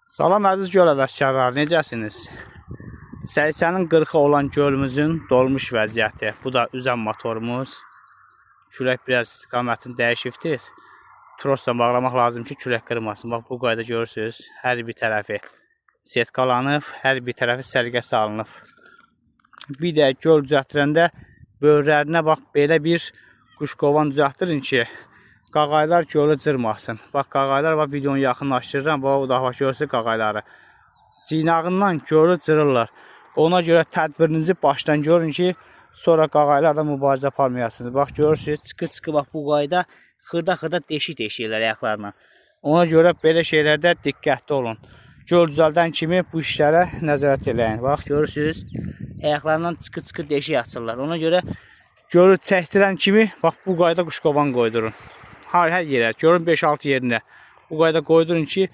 Salam əziz göl həvəskarlar, necəsiniz? 80-in 40-ı olan gölümüzün dolmuş vəziyyəti. Bu da üzən motorumuz. Külək biraz istiqamətini dəyişibdir. Trosla bağlamaq lazım ki, külək qırmasın. Bax, bu qayda görürsünüz. Hər bir tərəfi setkalanıb, hər bir tərəfi səliqə salınıb. Bir də göl düzəltdirəndə böyürlərinə bax, belə bir quşqovan düzəltdirin ki, qağaylar gölü cırmasın. Bax, qağaylar var, videonu yaxınlaşdırıram. Bax, o da bax, görürsünüz qağayları. Cinağından gölü cırırlar. Ona görə tədbirinizi başdan görün ki, sonra qağaylarla mübarizə aparmayasınız. Bax, görürsünüz, çıxı-çıxı bax, bu qayda xırda-xırda deşik-deşiklər ayaqlarına. Ona görə belə şeylərdə diqqətli olun. Göl düzəldən kimi bu işlərə nəzarət eləyin. Bax, görürsünüz, ayaqlarından çıxı-çıxı deşik açırlar. Ona görə gölü çəkdirən kimi, bax, bu qayda quşqovan qoydurun. Hər yerə, görün 5-6 yerində. Bu qayda qoydurun ki,